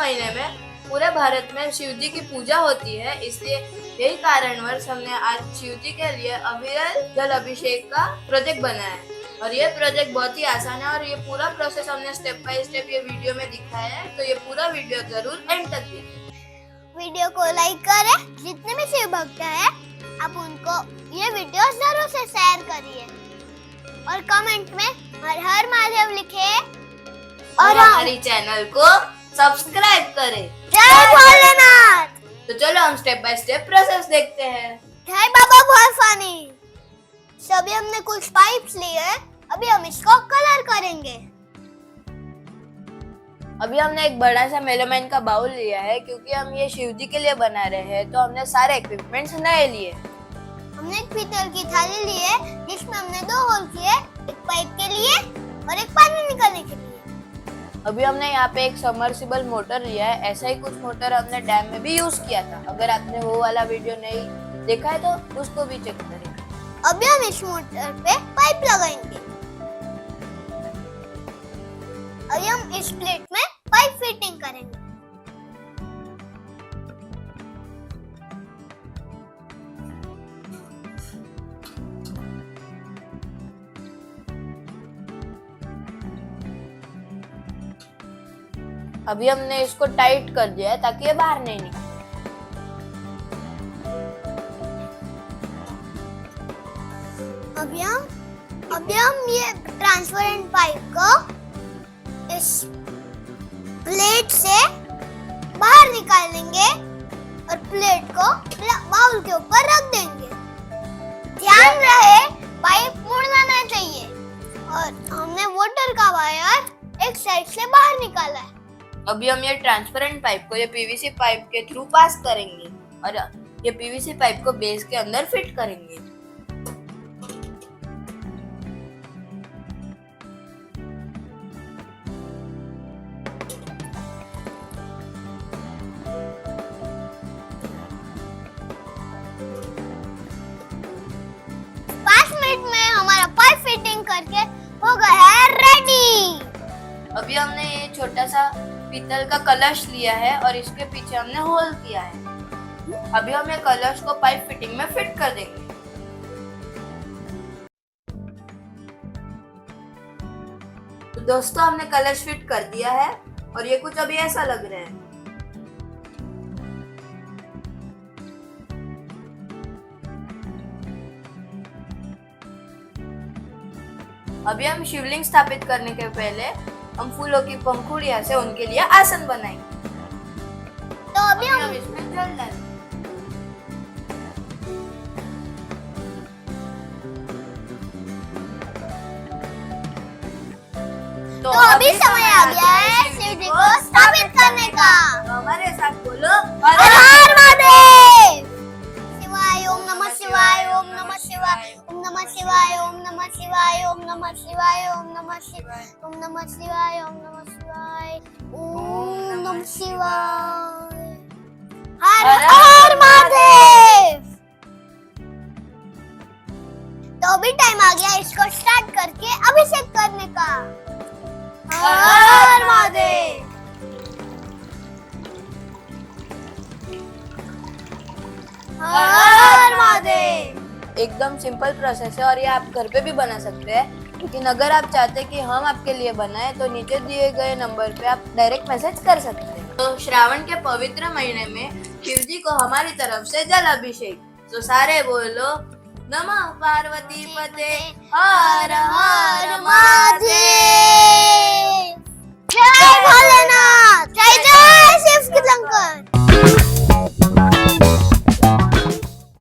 महीने में पूरे भारत में शिव जी की पूजा होती है, इसलिए यही कारणवश हमने आज शिव जी के लिए अविरल जल अभिषेक का प्रोजेक्ट बनाया है। और ये प्रोजेक्ट बहुत ही आसान है और ये पूरा प्रोसेस हमने स्टेप बाय स्टेप ये वीडियो में दिखाया है, तो ये पूरा वीडियो जरूर एंड तक देखिए। वीडियो को लाइक करें, जितने भी शिव भक्त हैं आप उनको ये वीडियो जरूर से शेयर करिए और कमेंट में हर हर महादेव लिखे और हमारी चैनल को सब्सक्राइब करें। जय भोलेनाथ। तो चलो हम स्टेप बाय स्टेप प्रोसेस देखते हैं। जय बाबा भोलेनाथ। सभी हमने कुछ पाइप्स लिए हैं, अभी हम इसको कलर करेंगे। अभी हमने एक बड़ा सा मेलामाइन का बाउल लिया है, क्योंकि हम ये शिव जी के लिए बना रहे हैं, तो हमने सारे इक्विपमेंट्स नए लिए। हमने एक पीतल की थाली ली है, जिसमें हमने 2 होल किए, एक पाइप के लिए और एक पानी निकालने के लिए। अभी हमने यहाँ पे एक सबमर्सिबल मोटर लिया है, ऐसा ही कुछ मोटर हमने डैम में भी यूज किया था। अगर आपने वो वाला वीडियो नहीं देखा है तो उसको भी चेक करें। अभी हम इस मोटर पे पाइप लगाएंगे। अभी हम इस प्लेट में पाइप फिटिंग करेंगे। अभी हमने इसको टाइट कर दिया है ताकि ये बाहर नहीं निकले। अभी हम ये ट्रांसपेरेंट पाइप को इस प्लेट से बाहर निकालेंगे और प्लेट को बाउल के ऊपर रख देंगे। ध्यान रहे पाइप मुड़ना नहीं चाहिए। और हमने वाटर का वायर एक साइड से बाहर निकाला है। अभी हम ये ट्रांसपेरेंट पाइप को ये पीवीसी पाइप के थ्रू पास करेंगे और ये पीवीसी पाइप को बेस के अंदर फिट करेंगे। हमारा पाइप फिटिंग करके हो गया है रेडी। अभी हमने ये छोटा सा पीतल का कलश लिया है और इसके पीछे हमने होल किया है। अभी हम ये कलश को पाइप फिटिंग में फिट कर देंगे। तो दोस्तों हमने कलश फिट कर दिया है और ये कुछ अभी ऐसा लग रहा है। अभी हम शिवलिंग स्थापित करने के पहले हम फूलों की पंखुड़ियां से उनके लिए आसन बनाएंगे। तो अभी हम इसमें जल डालेंगे। तो अभी समय आ गया है शिव जी को स्थापित करने का। तो हमारे साथ बोलो हर हर महादेव। शिवाय ओम नमः शिवाय ओम नमः शिवाय ओम नमः शिवाय ओम नमः शिवाय ओम नमः शिवाय ओम नमः शिवाय ओम नमः शिवाय ओम नमः शिवाय ओम नमः शिवाय। हर हर महादेव। तो अभी टाइम आ गया इसको स्टार्ट करके अभिषेक करने का। हर हर महादेव। हर हर महादेव। एकदम सिंपल प्रोसेस है और ये आप घर पे भी बना सकते हैं, लेकिन अगर आप चाहते हैं कि हम आपके लिए बनाएं तो नीचे दिए गए नंबर पे आप डायरेक्ट मैसेज कर सकते हैं। तो श्रावण के पवित्र महीने में शिव जी को हमारी तरफ से जल अभिषेक। तो सारे बोलो नमः पार्वती पते हर हर महादेव।